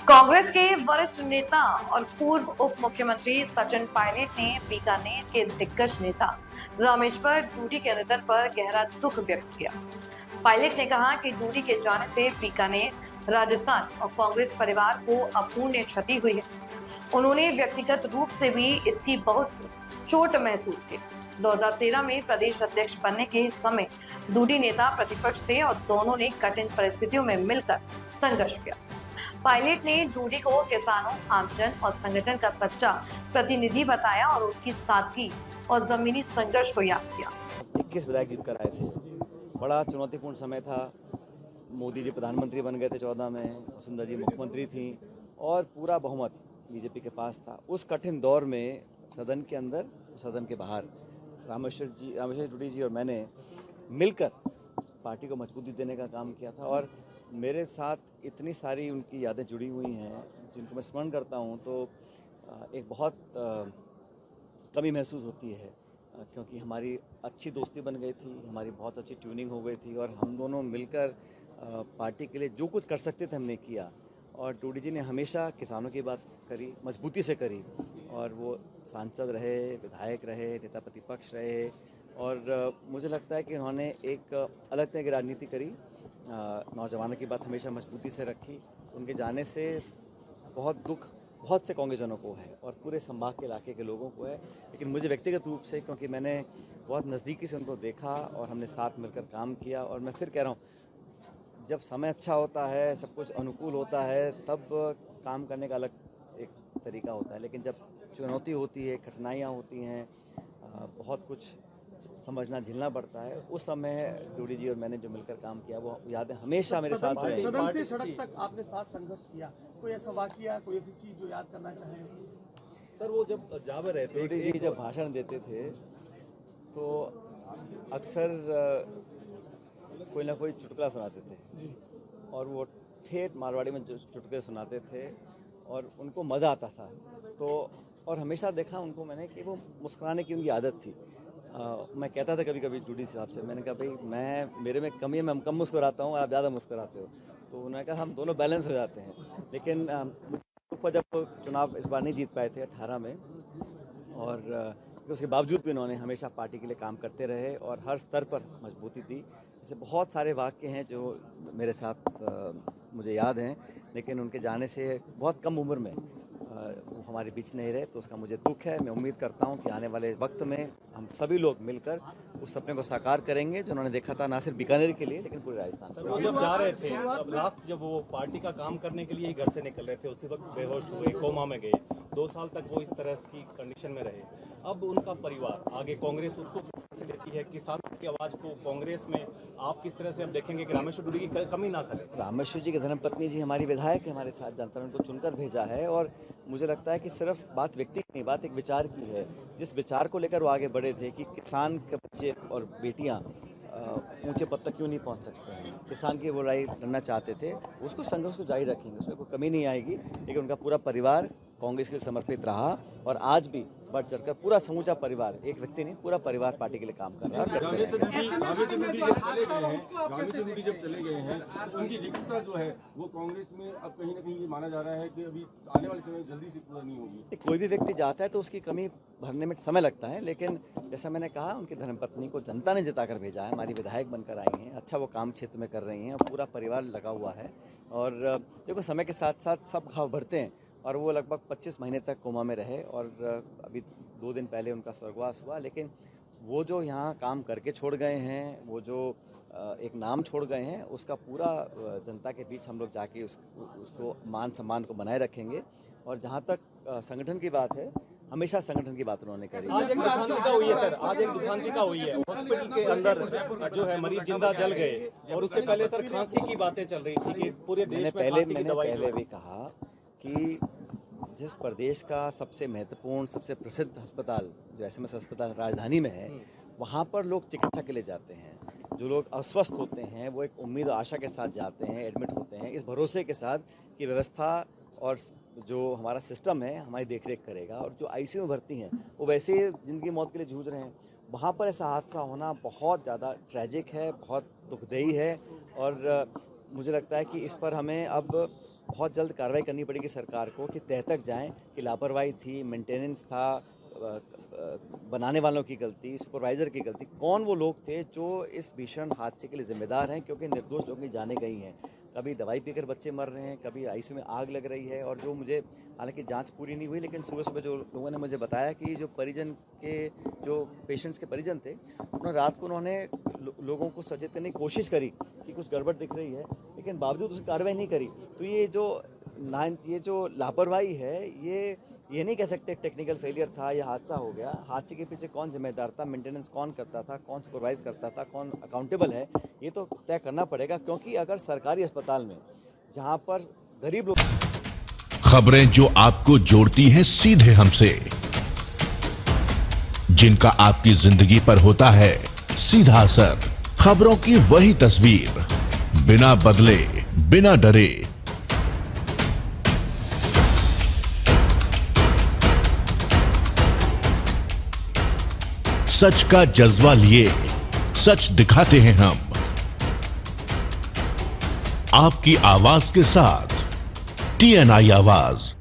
कांग्रेस के वरिष्ठ नेता और पूर्व उप मुख्यमंत्री सचिन पायलट ने बीकानेर के दिग्गज नेता रामेश्वर डूडी के निधन पर गहरा दुख व्यक्त किया। पायलट ने कहा कि डूडी के जाने से बीकानेर, राजस्थान और कांग्रेस परिवार को अपूर्णीय क्षति हुई है। उन्होंने व्यक्तिगत रूप से भी इसकी बहुत चोट महसूस की। 2013 में प्रदेश अध्यक्ष बनने के समय डूडी नेता प्रतिपक्ष थे और दोनों ने कठिन परिस्थितियों में मिलकर संघर्ष किया। पायलट ने डूडी को किसानों, आमजन और संगठन का सच्चा प्रतिनिधि बताया और उनकी सादगी और जमीनी संघर्ष को याद किया। 21 विधायक जीत कर आए थे। बड़ा चुनौतीपूर्ण समय था। मोदी जी प्रधानमंत्री बन गए थे 14 में, वसुंधरा जी मुख्यमंत्री थी और पूरा बहुमत बीजेपी के पास था। उस कठिन दौर में सदन के अंदर, सदन के बाहर रामेश्वर डूडी जी और मैंने मिलकर पार्टी को मजबूती देने का काम किया था और मेरे साथ इतनी सारी उनकी यादें जुड़ी हुई हैं जिनको मैं स्मरण करता हूं तो एक बहुत कमी महसूस होती है, क्योंकि हमारी अच्छी दोस्ती बन गई थी, हमारी बहुत अच्छी ट्यूनिंग हो गई थी और हम दोनों मिलकर पार्टी के लिए जो कुछ कर सकते थे हमने किया। और डूडी जी ने हमेशा किसानों की बात करी, मजबूती से करी और वो सांसद रहे, विधायक रहे, नेता प्रतिपक्ष रहे और मुझे लगता है कि उन्होंने एक अलग तरह की राजनीति करी। नौजवानों की बात हमेशा मजबूती से रखी। तो उनके जाने से बहुत दुख बहुत से कांग्रेसजनों को है और पूरे संभाग के इलाके के लोगों को है, लेकिन मुझे व्यक्तिगत रूप से, क्योंकि मैंने बहुत नज़दीकी से उनको देखा और हमने साथ मिलकर काम किया। और मैं फिर कह रहा हूँ, जब समय अच्छा होता है, सब कुछ अनुकूल होता है, तब काम करने का अलग एक तरीका होता है, लेकिन जब चुनौती होती है, कठिनाइयाँ होती हैं, बहुत कुछ समझना झेलना पड़ता है, उस समय डूडी जी और मैंने जो मिलकर काम किया वो यादें हमेशा मेरे साथ रहे। सदन से सड़क तक आपने साथ संघर्ष किया, कोई ऐसा वाकया, कोई ऐसी चीज जो याद करना चाहें? सर, वो जब जावे रहे थे, डूडी जी जब भाषण देते थे तो अक्सर कोई ना कोई चुटकुला सुनाते थे और वो ठेठ मारवाड़ी में जो चुटकुले सुनाते थे और उनको मज़ा आता था। तो और हमेशा देखा उनको मैंने कि वो मुस्कुराने की उनकी आदत थी। मैं कहता था कभी कभी डूडी साहब से, मैंने कहा भाई मेरे में कमी है, मैं कम मुस्कुराता हूँ और आप ज़्यादा मुस्कुराते हो। तो उन्होंने कहा हम दोनों बैलेंस हो जाते हैं। लेकिन जब चुनाव इस बार नहीं जीत पाए थे 18 में और उसके बावजूद भी उन्होंने हमेशा पार्टी के लिए काम करते रहे और हर स्तर पर मजबूती दी। ऐसे बहुत सारे वाक्य हैं जो मेरे साथ मुझे याद हैं, लेकिन उनके जाने से बहुत कम उम्र में वो हमारे बीच नहीं रहे, तो उसका मुझे दुख है। मैं उम्मीद करता हूं कि आने वाले वक्त में हम सभी लोग मिलकर उस सपने को साकार करेंगे जो उन्होंने देखा था, ना सिर्फ बीकानेर के लिए लेकिन पूरे राजस्थान के लिए। जब जा रहे थे, अब लास्ट जब वो पार्टी का काम करने के लिए ही घर से निकल रहे थे, उसी वक्त बेहोश हुए, कोमा में गए। 2 साल तक वो इस तरह की कंडीशन में रहे। अब उनका परिवार आगे कांग्रेस उसको किस तरह से लेती है, किसानों की आवाज को कांग्रेस में आप किस तरह से अब देखेंगे कि रामेश्वर डूडी की कमी ना करे? रामेश्वर जी की धर्मपत्नी जी हमारी विधायक है, हमारे साथ जनता ने उनको चुनकर भेजा है और मुझे लगता है कि सिर्फ बात व्यक्ति की नहीं, बात एक विचार की है। जिस विचार को लेकर वो आगे बढ़े थे कि किसान के बच्चे और बेटियां ऊंचे पद तक क्यों नहीं पहुंच सकते हैं, किसान की वो लड़ाई लड़ना चाहते थे, उसको संघर्ष को जारी रखेंगे, उसमें कोई कमी नहीं आएगी। लेकिन उनका पूरा परिवार कांग्रेस के लिए समर्पित रहा और आज भी बढ़ चढ़कर पूरा समूचा परिवार, एक व्यक्ति नहीं, पूरा परिवार पार्टी के लिए काम कर रहा है। रामेश्वर डूडी जब चले गए हैं, उनकी रिक्तता जो है वो कांग्रेस में अब कहीं ना कहीं ये माना जा रहा है कि अभी आने वाले समय जल्दी से पूरा नहीं होगी। कोई भी व्यक्ति जाता है तो उसकी कमी भरने में समय लगता है, लेकिन जैसा मैंने कहा, उनकी धर्मपत्नी को जनता ने जिताकर भेजा है, हमारी विधायक बनकर आई हैं, अच्छा वो काम क्षेत्र में कर रही हैं और पूरा परिवार लगा हुआ है। और देखो, समय के साथ साथ सब घाव बढ़ते हैं और वो लगभग 25 महीने तक कोमा में रहे और अभी 2 दिन पहले उनका स्वर्गवास हुआ। लेकिन वो जो यहाँ काम करके छोड़ गए हैं, वो जो एक नाम छोड़ गए हैं, उसका पूरा जनता के बीच हम लोग जाके उसको मान सम्मान को बनाए रखेंगे। और जहाँ तक संगठन की बात है, हमेशा संगठन की बात उन्होंने करी। आज एक दुखांतिका हुई है सर, आज एक दुखांतिका हुई है। हॉस्पिटल के अंदर जो है मरीज जिंदा जल गए और उससे पहले सर खांसी की बातें चल रही थी कि पूरे देश में खांसी की दवाई। पहले भी कहा कि जिस प्रदेश का सबसे महत्वपूर्ण, सबसे प्रसिद्ध अस्पताल जो SMS अस्पताल राजधानी में है, वहाँ पर लोग चिकित्सा के लिए जाते हैं। जो लोग अस्वस्थ होते हैं वो एक उम्मीद और आशा के साथ जाते हैं, एडमिट होते हैं, इस भरोसे के साथ कि व्यवस्था और जो हमारा सिस्टम है हमारी देखरेख करेगा। और जो ICU में भर्ती हैं वो वैसे ही जिंदगी मौत के लिए जूझ रहे हैं। वहाँ पर ऐसा हादसा होना बहुत ज़्यादा ट्रैजिक है, बहुत दुखदेही है और मुझे लगता है कि इस पर हमें अब बहुत जल्द कार्रवाई करनी पड़ेगी सरकार को कि तह तक जाएं कि लापरवाही थी, मेंटेनेंस था, बनाने वालों की गलती, सुपरवाइज़र की गलती, कौन वो लोग थे जो इस भीषण हादसे के लिए जिम्मेदार हैं, क्योंकि निर्दोष लोगों की जानें गई हैं। कभी दवाई पीकर बच्चे मर रहे हैं, कभी आईसीयू में आग लग रही है। और जो मुझे, हालांकि जांच पूरी नहीं हुई, लेकिन सुबह सुबह जो लोगों ने मुझे बताया कि जो परिजन के, जो पेशेंट्स के परिजन थे, उन्होंने रात को लोगों को सचेत करने की कोशिश करी कि कुछ गड़बड़ दिख रही है, लेकिन बावजूद उसकी कार्रवाई नहीं करी। तो ये जो लापरवाही है, ये नहीं कह सकते टेक्निकल फेलियर था या हादसा हो गया। हादसे के पीछे कौन जिम्मेदार था, मेंटेनेंस कौन करता था, कौन सुपरवाइज करता था, कौन अकाउंटेबल है, ये तो तय करना पड़ेगा। क्योंकि अगर सरकारी अस्पताल में, जहां पर गरीब लोग, खबरें जो आपको जोड़ती हैं सीधे हमसे, जिनका आपकी जिंदगी पर होता है सीधा असर, खबरों की वही तस्वीर, बिना बदले, बिना डरे, सच का जज्बा लिए सच दिखाते हैं हम, आपकी आवाज के साथ TNI आवाज।